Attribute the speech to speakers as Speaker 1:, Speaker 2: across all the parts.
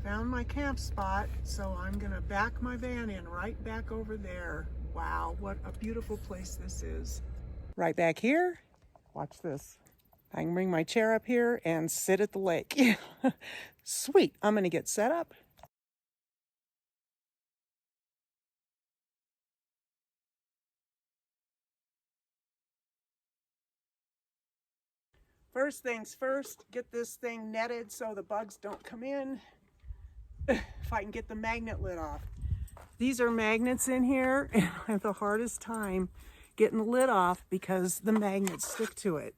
Speaker 1: Found my camp spot, so I'm gonna back my van in right back over there. Wow, what a beautiful place this is. Right back here, watch this. I can bring my chair up here and sit at the lake. Sweet, I'm gonna get set up. First things first, get this thing netted so the bugs don't come in. If I can get the magnet lid off. These are magnets in here, and I have the hardest time getting the lid off because the magnets stick to it.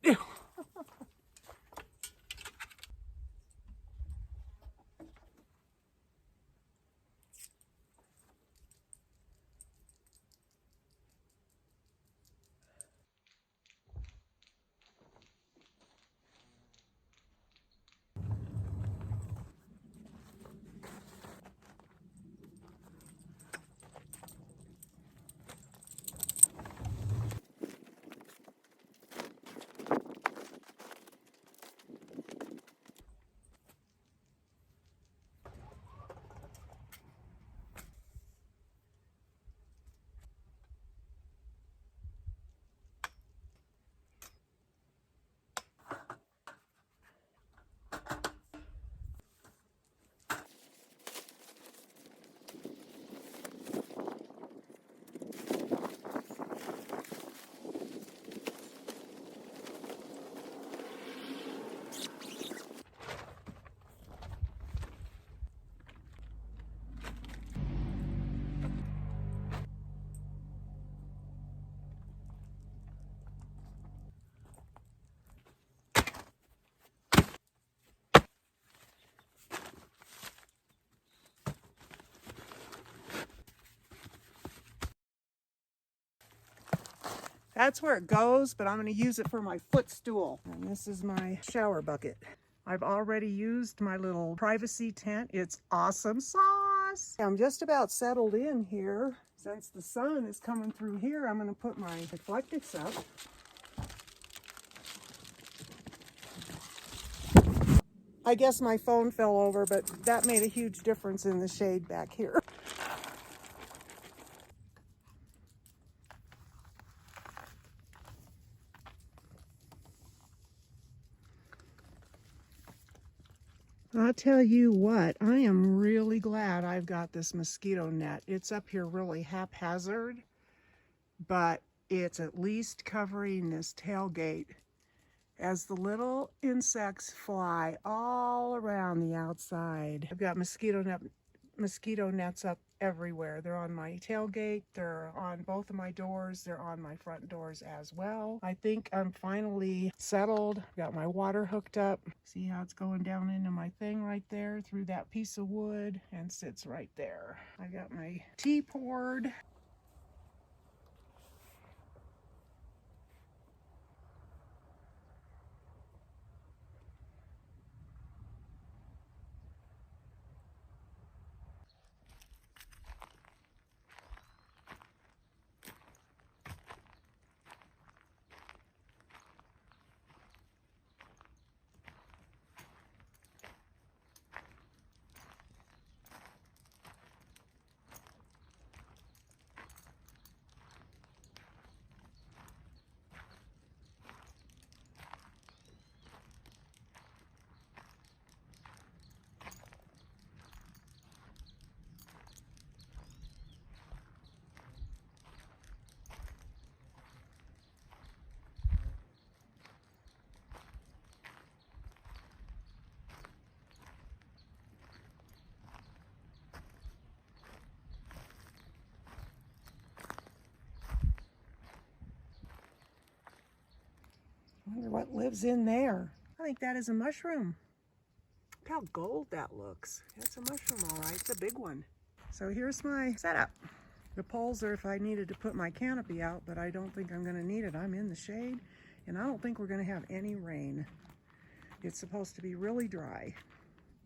Speaker 1: That's where it goes, but I'm going to use it for my footstool. And this is my shower bucket. I've already used my little privacy tent. It's awesome sauce. I'm just about settled in here. Since the sun is coming through here, I'm going to put my reflectix up. I guess my phone fell over, but that made a huge difference in the shade back here. I'll tell you what, I am really glad I've got this mosquito net. It's up here really haphazard, but it's at least covering this tailgate as the little insects fly all around the outside. I've got mosquito nets up everywhere. They're on my tailgate, they're on both of my doors, they're on my front doors as well. I think I'm finally settled. Got my water hooked up. See how it's going down into my thing right there through that piece of wood and sits right there. I got my tea poured. I wonder what lives in there. I think that is a mushroom. Look how gold that looks. That's a mushroom, all right. It's a big one. So here's my setup. The poles are if I needed to put my canopy out, but I don't think I'm going to need it. I'm in the shade, and I don't think we're going to have any rain. It's supposed to be really dry.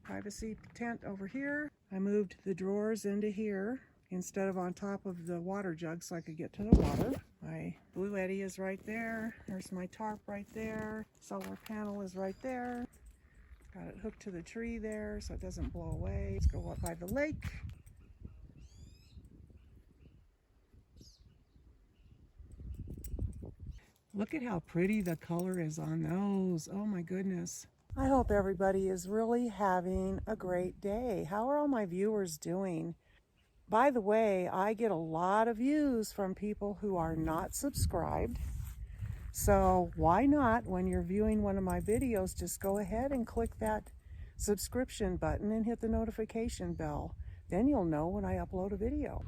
Speaker 1: Privacy tent over here. I moved the drawers into here instead of on top of the water jug so I could get to the water. My Blue Eddy is right there. There's my tarp right there. Solar panel is right there. Got it hooked to the tree there so it doesn't blow away. Let's go up by the lake. Look at how pretty the color is on those. Oh my goodness. I hope everybody is really having a great day. How are all my viewers doing? By the way, I get a lot of views from people who are not subscribed. So why not, when you're viewing one of my videos, just go ahead and click that subscription button and hit the notification bell. Then you'll know when I upload a video.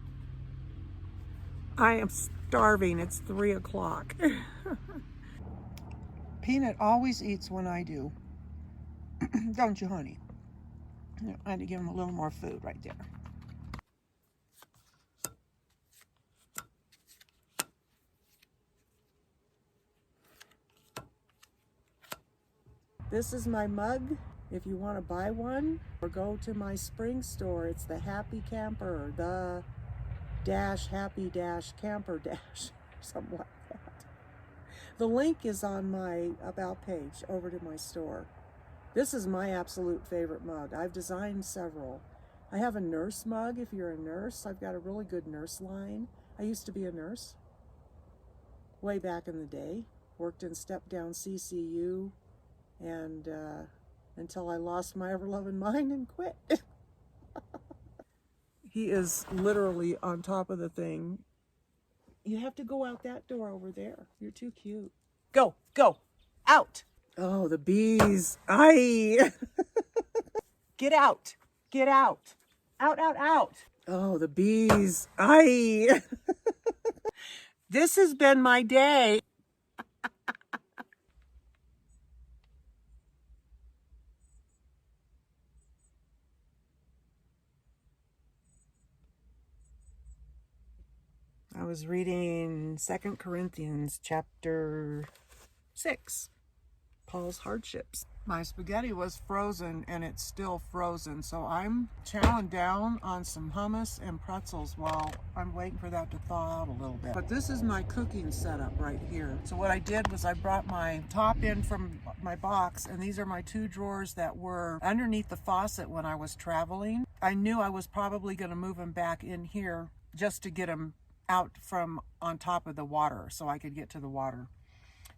Speaker 1: I am starving. It's 3 o'clock. Peanut always eats when I do. Don't you, honey? I had to give him a little more food right there. This is my mug. If you want to buy one or go to my spring store, it's the Happy Camper, the Happy Camper something like that. The link is on my About page over to my store. This is my absolute favorite mug. I've designed several. I have a nurse mug if you're a nurse. I've got a really good nurse line. I used to be a nurse way back in the day. Worked in step-down CCU and until I lost my ever-loving mind and quit. He is literally on top of the thing. You have to go out that door over there. You're too cute. Go, go, out. Oh, the bees. Aye. Get out, get out. Out, out, out. Oh, the bees. Aye. This has been my day. I was reading 2 Corinthians chapter 6, Paul's hardships. My spaghetti was frozen and it's still frozen, so I'm chowing down on some hummus and pretzels while I'm waiting for that to thaw out a little bit. But this is my cooking setup right here. So what I did was I brought my top in from my box, and these are my 2 drawers that were underneath the faucet when I was traveling. I knew I was probably going to move them back in here just to get them out from on top of the water so I could get to the water.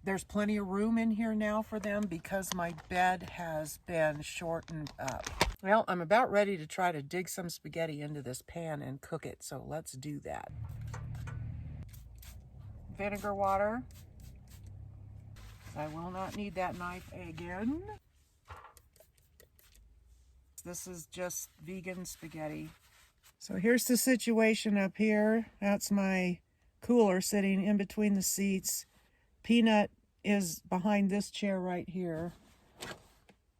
Speaker 1: There's plenty of room in here now for them because my bed has been shortened up. Well, I'm about ready to try to dig some spaghetti into this pan and cook it, so let's do that. Vinegar water. I will not need that knife again. This is just vegan spaghetti. So here's the situation up here. That's my cooler sitting in between the seats. Peanut is behind this chair right here.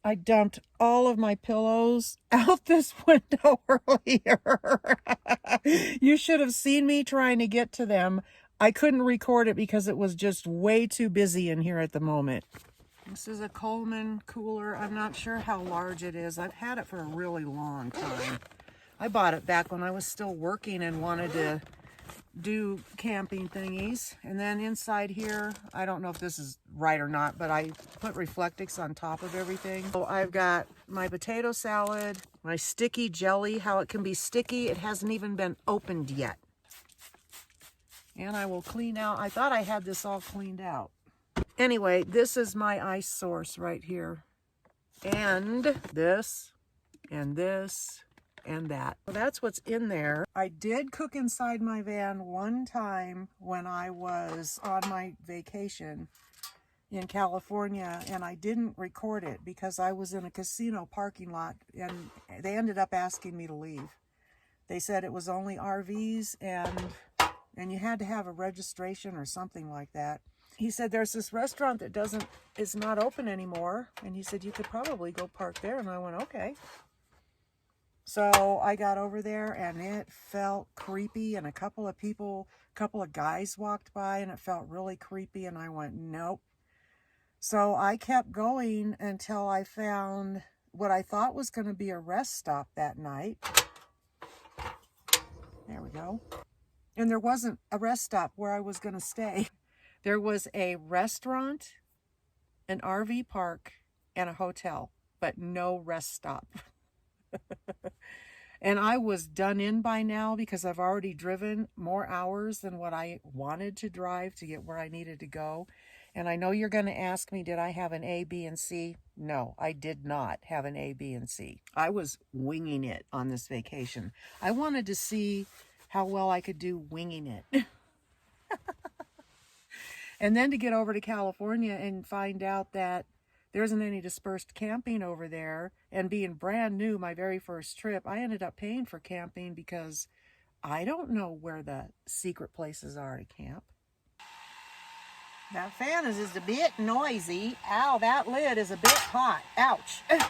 Speaker 1: I dumped all of my pillows out this window earlier. You should have seen me trying to get to them. I couldn't record it because it was just way too busy in here at the moment. This is a Coleman cooler. I'm not sure how large it is. I've had it for a really long time. I bought it back when I was still working and wanted to do camping thingies. And then inside here, I don't know if this is right or not, but I put Reflectix on top of everything. So I've got my potato salad, my sticky jelly, how it can be sticky. It hasn't even been opened yet. And I will clean out. I thought I had this all cleaned out. Anyway, this is my ice source right here. And this, and this, and that. So that's what's in there. I did cook inside my van one time when I was on my vacation in California, and I didn't record it because I was in a casino parking lot and they ended up asking me to leave. They said it was only RVs and you had to have a registration or something like that. He said there's this restaurant that is not open anymore, and he said you could probably go park there, and I went okay. So I got over there and it felt creepy, and a couple of guys walked by and it felt really creepy, and I went, nope. So I kept going until I found what I thought was going to be a rest stop that night. There we go. And there wasn't a rest stop where I was going to stay. There was a restaurant, an RV park, and a hotel. but no rest stop. And I was done in by now because I've already driven more hours than what I wanted to drive to get where I needed to go. And I know you're going to ask me, did I have an A, B, and C? No, I did not have an A, B, and C. I was winging it on this vacation. I wanted to see how well I could do winging it. And then to get over to California and find out that there isn't any dispersed camping over there, and being brand new, my very first trip, I ended up paying for camping because I don't know where the secret places are to camp. That fan is just a bit noisy. Ow, that lid is a bit hot. Ouch. Ow,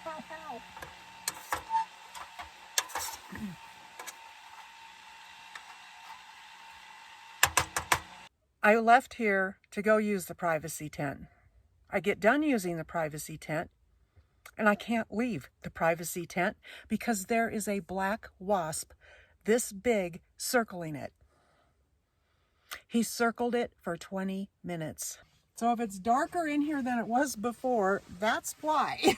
Speaker 1: ow, ow. I left here to go use the privacy tent. I get done using the privacy tent, and I can't leave the privacy tent because there is a black wasp this big circling it. He circled it for 20 minutes. So if it's darker in here than it was before, that's why.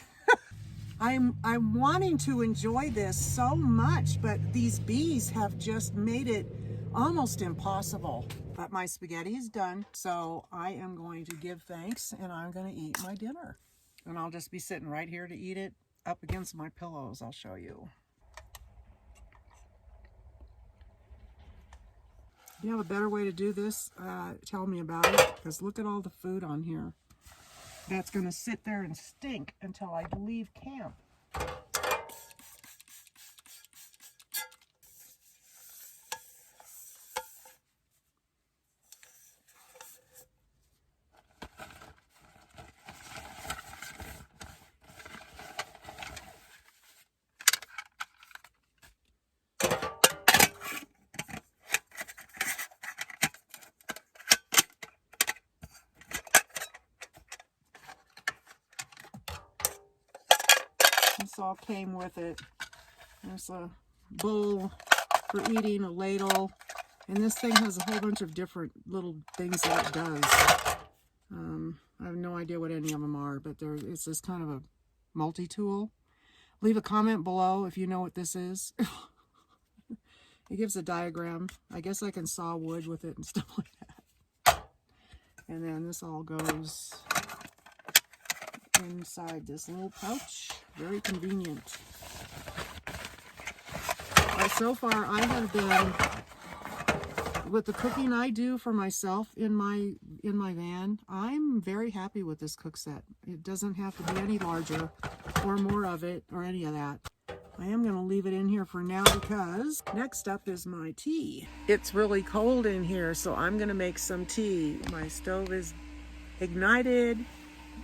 Speaker 1: I'm wanting to enjoy this so much, but these bees have just made it almost impossible. But my spaghetti is done, so I am going to give thanks and I'm going to eat my dinner. And I'll just be sitting right here to eat it up against my pillows. I'll show you. If you have a better way to do this, tell me about it, because look at all the food on here. That's going to sit there and stink until I leave camp. This all came with it. There's a bowl for eating, a ladle, and this thing has a whole bunch of different little things that it does. I have no idea what any of them are, but it's this kind of a multi-tool. Leave a comment below if you know what this is. It gives a diagram. I guess I can saw wood with it and stuff like that. And then this all goes inside this little pouch. Very convenient. So far I have been, with the cooking I do for myself in my van, I'm very happy with this cook set. It doesn't have to be any larger or more of it or any of that. I am going to leave it in here for now because next up is my tea. It's really cold in here, so I'm going to make some tea. My stove is ignited,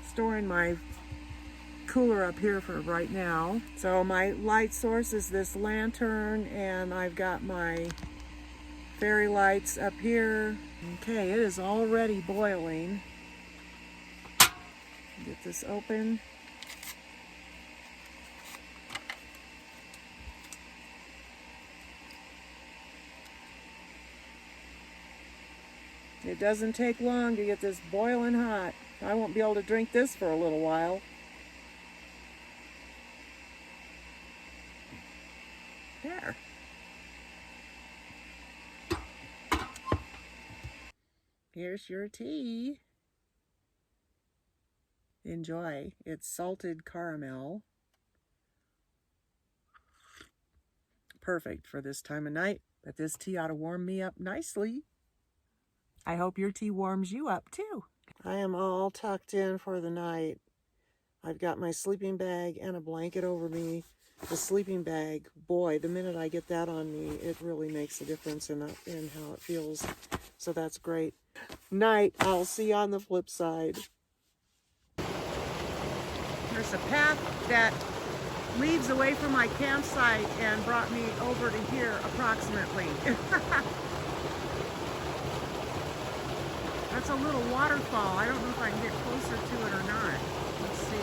Speaker 1: storing my cooler up here for right now. So my light source is this lantern, and I've got my fairy lights up here. Okay, it is already boiling. Get this open. It doesn't take long to get this boiling hot. I won't be able to drink this for a little while. There. Here's your tea. Enjoy. It's salted caramel. Perfect for this time of night, but this tea ought to warm me up nicely. I hope your tea warms you up too. I am all tucked in for the night. I've got my sleeping bag and a blanket over me. The sleeping bag, boy, the minute I get that on me, it really makes a difference in how it feels. So that's great. Night. I'll see you on the flip side. There's a path that leads away from my campsite and brought me over to here approximately. That's a little waterfall. I don't know if I can get closer to it or not. Let's see.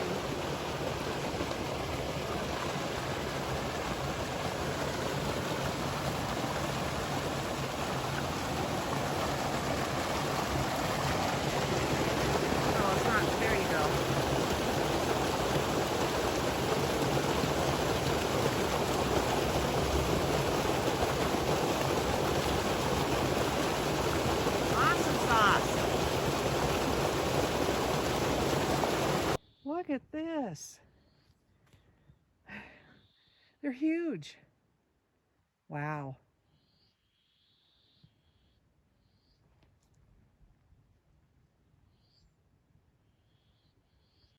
Speaker 1: Look at this. They're huge. Wow.